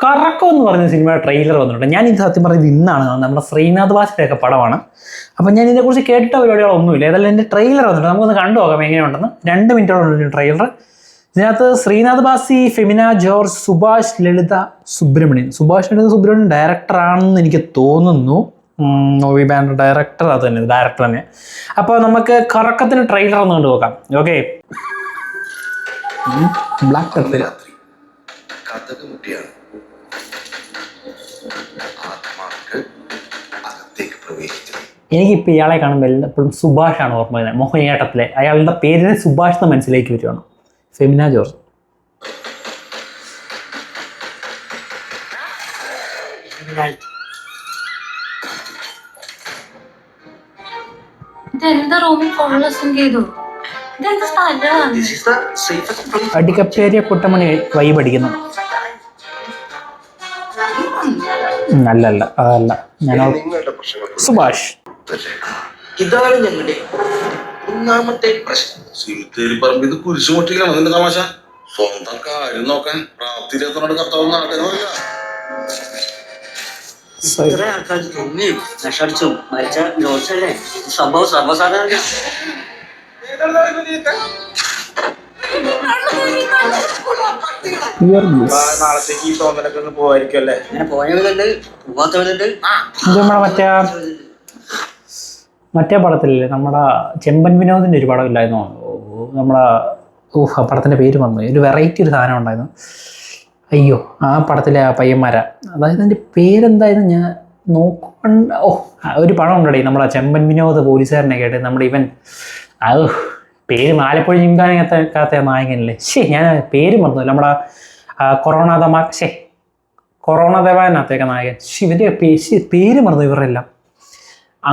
കറക്കം എന്ന് പറഞ്ഞ സിനിമയുടെ ട്രെയിലർ വന്നിട്ടുണ്ട്. ഞാൻ ഇത് സത്യം പറഞ്ഞത് ഇന്നാണ് കാണുന്നത്. നമ്മുടെ ശ്രീനാഥ് ബാസിൻ്റെയൊക്കെ പടമാണ്. അപ്പം ഞാൻ ഇതിനെക്കുറിച്ച് കേട്ടിട്ട പരിപാടികളൊന്നുമില്ല. ഏതായാലും എൻ്റെ ട്രെയിലർ വന്നിട്ടുണ്ട്. നമുക്കൊന്ന് കണ്ടു നോക്കാം എങ്ങനെയുണ്ടെന്ന്. 2 മിനിറ്റോളം ട്രെയിലർ. ഇതിനകത്ത് ശ്രീനാഥ് ബാസി, ഫെമിന ജോർജ്, സുഭാഷ് ലളിത സുബ്രഹ്മണ്യൻ. സുഭാഷ് ലളിത സുബ്രഹ്മണ്യൻ ഡയറക്ടറാണെന്ന് എനിക്ക് തോന്നുന്നു. മൂവി ബാനർ ഡയറക്ടർ അത് തന്നെ, ഡയറക്ടർ തന്നെ. അപ്പോൾ നമുക്ക് കറക്കത്തിന് ട്രെയിലർ ഒന്ന് കണ്ടു നോക്കാം. ഓക്കെ, ബ്ലാക്ക് എനിക്കിപ്പോൾ ഇയാളെ കാണുമ്പോൾ എപ്പോഴും സുഭാഷാണ് ഓർമ്മ വരുന്നത്. മോഹിനിയാട്ടത്തിലെ അയാളുടെ പേരിന് സുഭാഷ് എന്ന് മനസ്സിലേക്ക് വരുവാണ്. ഫെമിന ജോർജ്. അടിക്കപ്പേരിയ കുട്ടമണി വൈബ് അടിക്കുന്നു. അല്ലല്ല, അതല്ല. ഞാൻ സുഭാഷ്. ഇതാണ് ഞങ്ങളുടെ ഒന്നാമത്തെ പ്രശ്നം. സിമിത്തേരി പറമ്പിത് കുരിശുമൊട്ടിയിലാണ് അതിന്റെ തമാശ. സ്വന്തം കാര്യം നോക്കാൻ പ്രാപ്തിയിലെത്തോട് കർത്താവ് നാട്ടെന്ന് പറയാ. ഇത്രയും ആൾക്കാർ തുമ്മിയും നഷടിച്ചും മരിച്ച ജോസല്ലേ സംഭവം സർവ്വസാധാരണ. നാളത്തേക്ക് ഈ തോന്നലൊക്കെ ഒന്ന് പോവായിരിക്കും അല്ലേ? അങ്ങനെ പോയവരുണ്ട്, പോവാത്തവരുണ്ട്. മറ്റേ പടത്തില്ലേ, നമ്മുടെ ചെമ്പൻ വിനോദിൻ്റെ ഒരു പടം ഇല്ലായിരുന്നോ? നമ്മുടെ ആ പടത്തിൻ്റെ പേര് വന്നു. ഒരു വെറൈറ്റി ഒരു സാധനം ഉണ്ടായിരുന്നു. അയ്യോ, ആ പടത്തിലെ ആ പയ്യന്മാരാ, അതായത് എൻ്റെ പേരെന്തായിരുന്നു ഞാൻ നോക്കണ്ട. ഒരു പടം ഉണ്ടേ നമ്മുടെ ചെമ്പൻ വിനോദ് പോലീസുകാരനെ കേട്ട് നമ്മുടെ ഇവൻ പേര് ആലപ്പുഴ ജിംഖാനകത്തെ നായകനല്ലേ. ഞാൻ പേര് മറന്നു. നമ്മുടെ കൊറോണ ദേവാനകത്തേക്ക് നായകൻ. ഇവൻ്റെ പേര് മറന്നു ഇവരുടെ എല്ലാം.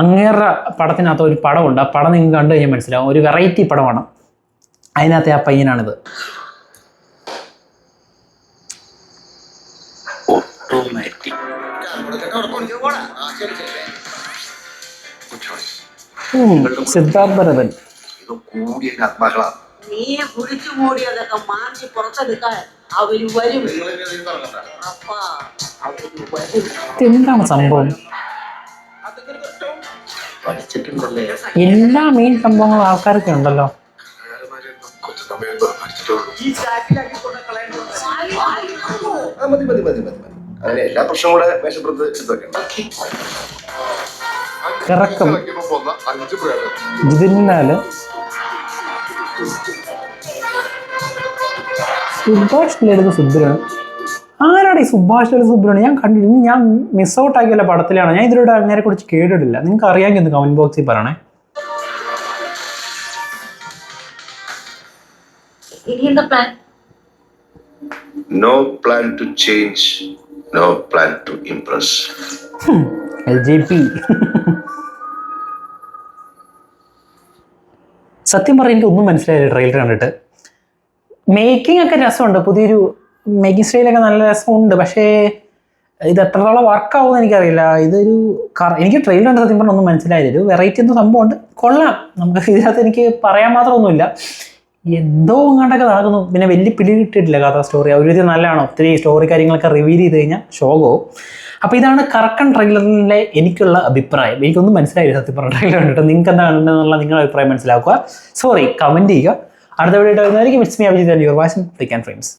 അങ്ങേറെ പടത്തിനകത്ത് ഒരു പടമുണ്ട്. ആ പടം നിങ്ങൾക്ക് കണ്ടു കഴിഞ്ഞാൽ മനസ്സിലാവും. ഒരു വെറൈറ്റി പടമാണ്. അതിനകത്തെ ആ പയ്യനാണിത്. സിദ്ധാർത്ഥ ഭരതൻ. എന്താണ് സംഭവം? എല്ലാ മെയിൻ സംഭവങ്ങളും ആൾക്കാരൊക്കെ ഉണ്ടല്ലോ. അങ്ങനെ എല്ലാ പ്രശ്നവും കൂടെ മേശപ്പുറത്ത് കറക്കം. ഇതിനാല് സുഭാഷ് ലളിത സുബ്രഹ്മണ്യൻ. ആരാണ് ഈ സുഭാഷ് ലളിത സുബ്രഹ്മണ്യൻ? ഞാൻ കണ്ടിട്ട് ഞാൻ മിസ് ഔട്ട് ആക്കിയല്ല പടത്തിലാണ്. ഞാൻ ഇതിലൂടെ അങ്ങനെ കുറിച്ച് കേട്ടിട്ടില്ല. നിങ്ങൾക്ക് അറിയാമെങ്കിൽ ഒന്ന് കമന്റ് ബോക്സിൽ പറയണേ. No plan to change, no plan to impress. LJP. സത്യം പറഞ്ഞാൽ എനിക്ക് ഒന്നും മനസ്സിലായില്ല ട്രെയിലർ കണ്ടിട്ട്. മേക്കിംഗ് ഒക്കെ രസമുണ്ട്. പുതിയൊരു മേക്കിംഗ് സ്റ്റൈലൊക്കെ നല്ല രസമുണ്ട്. പക്ഷേ ഇത് എത്രത്തോളം വർക്കാവുമെന്ന് എനിക്കറിയില്ല. എനിക്ക് ട്രെയിലർ കണ്ട് സത്യം പറഞ്ഞാൽ ഒന്നും മനസ്സിലായില്ല. ഒരു വെറൈറ്റി എന്തോ സംഭവമുണ്ട്. കൊള്ളാം. നമുക്ക് ഇതിനകത്ത് എനിക്ക് പറയാൻ മാത്രമൊന്നുമില്ല. എന്തോ അങ്ങോട്ടൊക്കെ നടക്കുന്നു. പിന്നെ വലിയ പിടി കിട്ടിയിട്ടില്ല കഥ, സ്റ്റോറി. ഒരു രീതി നല്ലതാണോ? ഒത്തിരി സ്റ്റോറി കാര്യങ്ങളൊക്കെ റിവീൽ ചെയ്ത് കഴിഞ്ഞാൽ ഷോകോ. അപ്പോൾ ഇതാണ് കറക്കം ട്രെയിലറിലെ എനിക്കുള്ള അഭിപ്രായം. എനിക്കൊന്നും മനസ്സിലായില്ല സത്യം പറഞ്ഞ ട്രെയിലർ കണ്ടിട്ട്. നിങ്ങൾക്ക് എന്താണ് എന്നുള്ള നിങ്ങളുടെ അഭിപ്രായം മനസ്സിലാക്കുക. കമൻറ്റ് ചെയ്യുക. അടുത്ത വീഡിയോ വരുന്നതായിരിക്കും. It's me Abhijith, your watching Flick and frames.